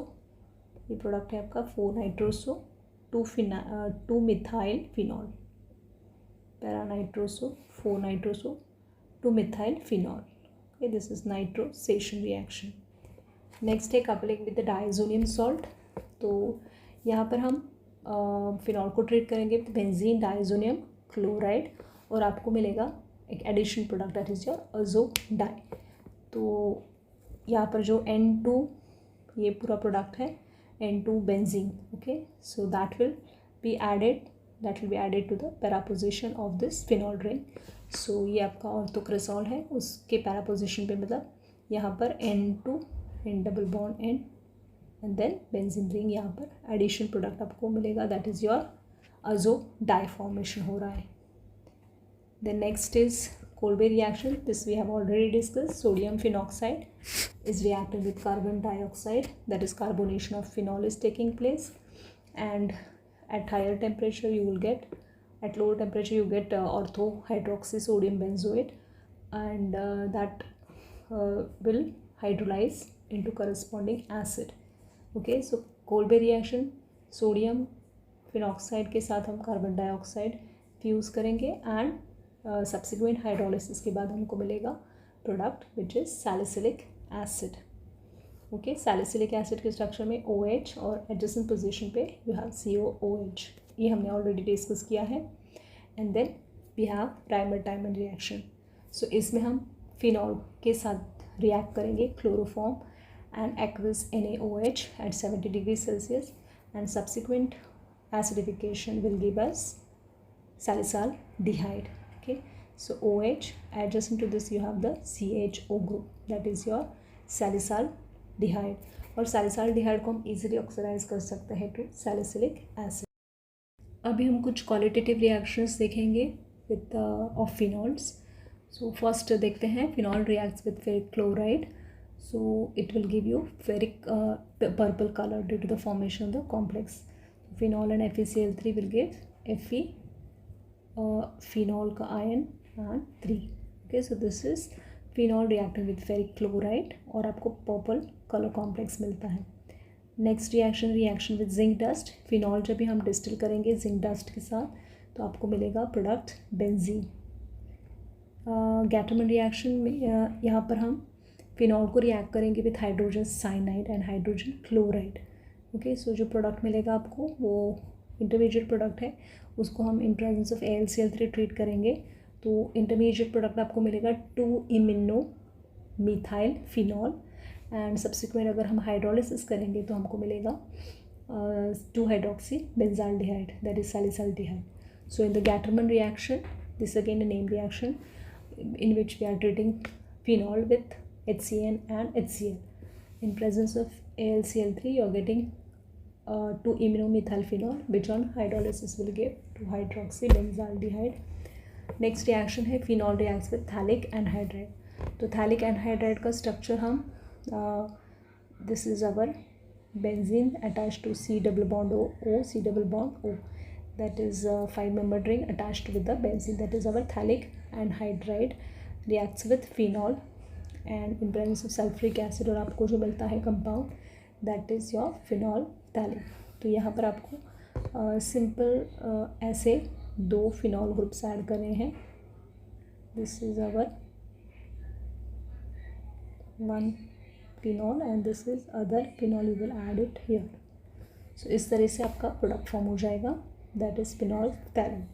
ये प्रोडक्ट है आपका 4 nitroso 2 methyl phenol, para nitroso 4 nitroso 2 methyl phenol. Okay, this is nitrosation reaction. Next है coupling with the diazonium salt. तो यहाँ पर हम phenol को ट्रीट करेंगे विद बेंजीन डाइजोनियम क्लोराइड और आपको मिलेगा एक addition product that is your azo dye. तो यहाँ पर जो N2 ये पूरा प्रोडक्ट है N2 benzene. Okay, so that will be added to the para position of this phenol ring. So ये आपका ऑर्थोक्रेसॉल है, उसके पैरा पोजिशन पे मतलब यहाँ पर N2 N double bond N and then benzene ring, यहाँ पर एडिशन प्रोडक्ट आपको मिलेगा that is your azo dye formation हो रहा है. Then next is Kolbe reaction. This we have already discussed. Sodium phenoxide is reacting with carbon dioxide, that is carbonation of phenol is taking place, and at higher temperature you will get, at lower temperature you get ortho hydroxy sodium benzoate, and that will hydrolyze into corresponding acid. Okay, so Kolbe reaction, sodium phenoxide के साथ हम carbon dioxide fuse करेंगे and subsequent hydrolysis के बाद हमको मिलेगा product which is salicylic acid. Okay, salicylic acid के structure में OH और एडजेसेंट पोजीशन पे यू हैव COOH, ये हमने ऑलरेडी डिस्कस किया है. And then we have Reimer Tiemann reaction. So इसमें हम फिनॉल के साथ रिएक्ट करेंगे chloroform and aqueous NaOH at 70 degrees Celsius, and subsequent acidification will give us salicylaldehyde. Okay, so OH, adjacent to this you have the CHO group, that is your salicylaldehyde. और salicylaldehyde को हम easily oxidise कर सकते हैं to salicylic acid. अभी हम कुछ qualitative reactions देखेंगे with of phenols. So first देखते हैं phenol reacts with ferric chloride. So it will give you ferric purple color due to the formation of the complex. Phenol and FeCl3 will give Fe, phenol का ion and 3. Okay, so this is phenol reacting with ferric chloride और आपको purple color complex मिलता है. Next reaction with zinc dust. Phenol जब भी हम distil करेंगे zinc dust के साथ तो आपको मिलेगा प्रोडक्ट बेंजीन. गैटरमैन रिएक्शन में यहाँ पर हम फिनॉल को रिएक्ट करेंगे with hydrogen cyanide and hydrogen chloride. Okay, so जो प्रोडक्ट मिलेगा आपको वो इंटरमीडिएट प्रोडक्ट है, उसको हम इन प्रेजेंस ऑफ AlCl3 ट्रीट करेंगे. तो इंटरमीडिएट प्रोडक्ट आपको मिलेगा two imino methyl phenol and subsequent अगर हम हाइड्रोलिसिस करेंगे तो हमको मिलेगा two hydroxy benzaldehyde, that is salicylaldehyde. So in the Gattermann reaction, this again a name reaction in which we are treating phenol with HCN and HCl. In presence of AlCl3 you are getting 2-iminomethyl which on hydrolysis will give 2-hydroxybenzaldehyde. Next reaction है phenol reacts with phthalic anhydride. तो phthalic anhydride का structure हम this is our benzene attached to C double bond O, C double bond O, that is 5-membered ring attached with the benzene, that is our phthalic anhydride reacts with phenol and in presence of sulfuric acid और आपको जो मिलता है compound that is your phenol phthalic. तो यहाँ पर आपको simple ऐसे 2 फिनॉल ग्रुप्स ऐड करने हैं. This is our 1 phenol and this is other phenol, you will add it here. So इस तरह से आपका प्रोडक्ट फॉर्म हो जाएगा that is phenol phthalic.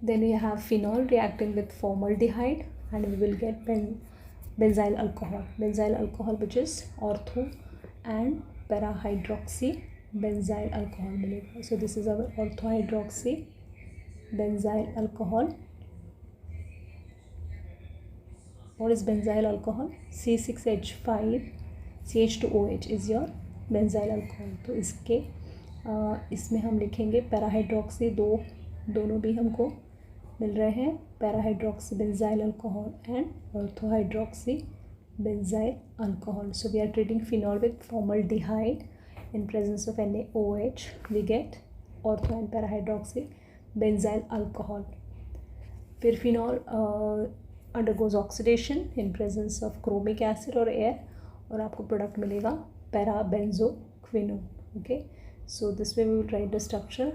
Then we have phenol reacting with formaldehyde and we will get benzyl alcohol. Benzyl alcohol which is ortho and para-hydroxy benzyl alcohol मिलेगा. So this is our ortho-hydroxy benzyl alcohol. What is benzyl alcohol? C6H5 CH2OH is your benzyl alcohol. तो इसके इसमें हम लिखेंगे पैराहाइड्रोक्सी, दोनों भी हमको मिल रहे हैं, parahydroxy benzyl alcohol and orthohydroxy benzyl alcohol. So we are treating phenol with formaldehyde in presence of NaOH. We get ortho and parahydroxy benzyl alcohol. फिर phenol undergoes oxidation in presence of chromic acid और air, और आपको product मिलेगा parabenzoquinone. Okay, so this way we will write the structure.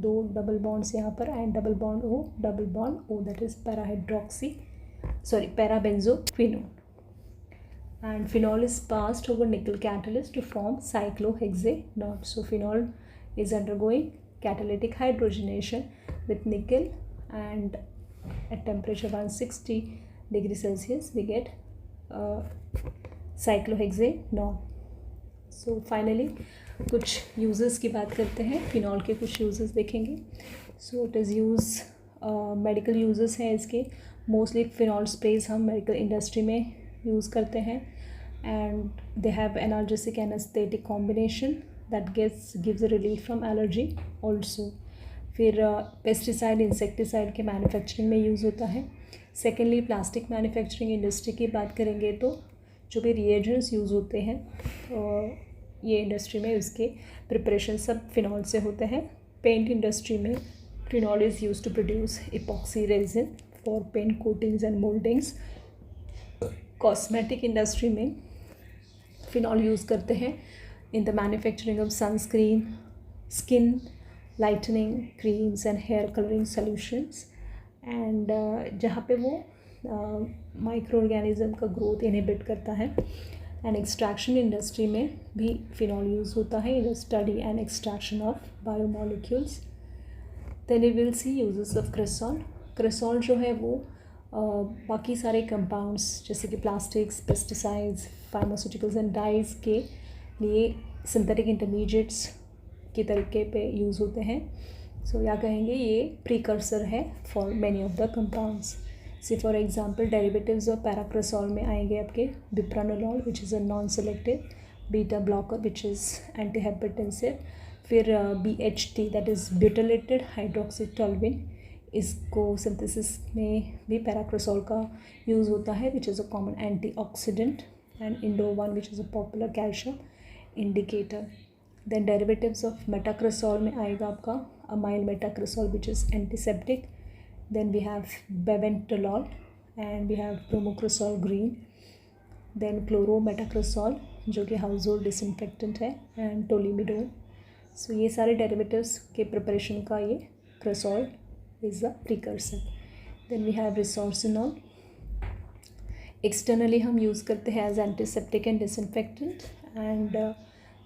2 double bonds यहाँ पर and double bond O, that is parabenzoquinone. And phenol is passed over nickel catalyst to form cyclohexanol. So phenol is undergoing catalytic hydrogenation with nickel, and at temperature 160 degrees Celsius we get cyclohexanol. So finally कुछ uses की बात करते हैं. phenol के कुछ uses देखेंगे. So it is use medical uses हैं इसके. Mostly phenol sprays हम medical industry में यूज़ करते हैं, and they have analgesic anesthetic combination that gives a relief from allergy also. फिर पेस्टिसाइड इंसेक्टिसाइड के मैन्युफैक्चरिंग में यूज़ होता है. सेकेंडली प्लास्टिक मैन्युफैक्चरिंग इंडस्ट्री की बात करेंगे तो जो भी रिएजेंट्स यूज़ होते हैं ये इंडस्ट्री में उसके प्रिपरेशन सब फिनॉल से होते हैं. पेंट इंडस्ट्री में phenol is use to produce epoxy resin for paint coatings and mouldings. Cosmetic industry में फिनॉल यूज़ करते हैं in the manufacturing of sunscreen, skin lightening creams and hair colouring solutions, and जहाँ पे वो micro organism का growth inhibit करता है. And extraction industry में भी फिनॉल यूज़ होता है in the study and extraction of biomolecules. Then we will see uses of cresol. Cresol जो है वो बाकी सारे कंपाउंड्स जैसे कि plastics, pesticides, pharmaceuticals and dyes के लिए सिंथेटिक इंटरमीडिएट्स के तरीके पे यूज़ होते हैं. सो या कहेंगे ये प्रीकर्सर है for many of the compounds. Say for example derivatives of paracresol में आएंगे आपके bupranolol which is a non selective beta blocker which is anti hypertensive. फिर BHT that is butylated hydroxytoluene, इसको सिंथेसिस में भी पैराक्रेसॉल का use होता है which is a common antioxidant. And Indo one which is a popular calcium indicator. Then derivatives of metacresol में आएगा आपका amyl metacresol which is antiseptic. Then we have bevantolol and we have bromocresol green. Then chlorometacresol जो कि household disinfectant है, and tolimidone. So ये सारे derivatives के preparation का ये क्रेसॉल is a precursor. Then we have resorcinol. Externally हम use करते हैं as antiseptic and disinfectant, and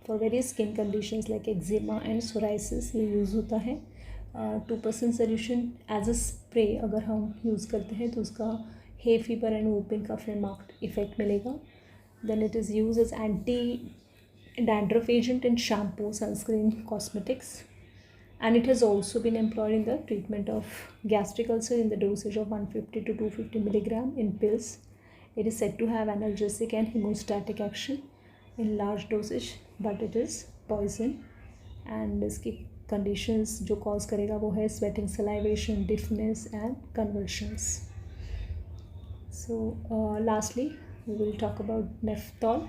for various skin conditions like eczema and psoriasis ये use होता है. 2% solution as a spray अगर हम use करते हैं तो उसका hay fever and whooping का फिर marked effect मिलेगा. Then it is used as anti-dandruff agent in shampoo, sunscreen, cosmetics. And it has also been employed in the treatment of gastric ulcer in the dosage of 150 to 250 milligram in pills. It is said to have analgesic and hemostatic action in large dosage, but it is poison. And इसकी conditions जो cause करेगा वो है sweating, salivation, deafness and convulsions. So lastly we will talk about nephthol.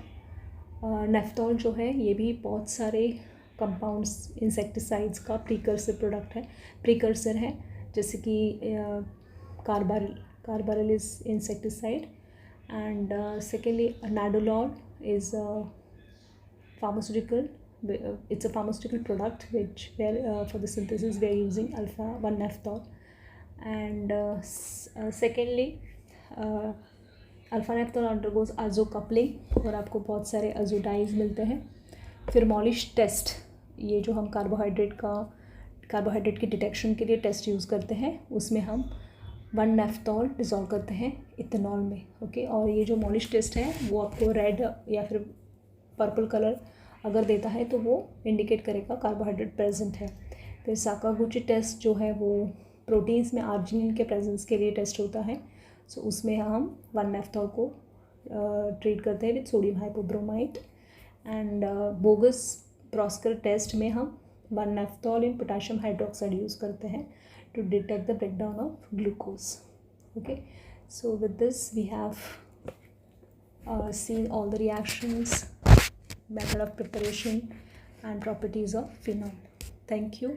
Naphthol जो है ये भी बहुत सारे कंपाउंड्स इंसेक्टिसाइड्स का प्रीकर्सर है जैसे कि carbaryl is insecticide. And secondly nadolol is pharmaceutical, it's a pharmaceutical product which for the synthesis we are using alpha 1 nephthol. And secondly alpha naphthol undergoes आजो कपलिंग और आपको बहुत सारे अजोडाइज मिलते हैं. फिर मॉलिश टेस्ट, ये जो हम कार्बोहाइड्रेट की डिटेक्शन के लिए टेस्ट यूज़ करते हैं उसमें हम 1 नेफ्थॉल डिज़ोल्व करते हैं इथेनॉल में. ओके, और ये जो मॉलिश टेस्ट है वो आपको रेड या फिर पर्पल कलर अगर देता है तो वो इंडिकेट करेगा कार्बोहाइड्रेट प्रेजेंट है. फिर साकागुची टेस्ट जो है वो प्रोटीन्स में आर्जिनिन के प्रेजेंस के लिए टेस्ट होता है. सो उसमें हम 1 नेफ्थॉल को ट्रीट करते हैं विद सोडियम हाइपोब्रोमाइड. एंड बोगस प्रॉस्कर टेस्ट में हम 1 नेफ्थोलिन पोटेशियम हाइड्रोक्साइड यूज़ करते हैं to detect the breakdown of glucose. Okay, so with this we have seen all the reactions, method of preparation and properties of phenol. Thank you.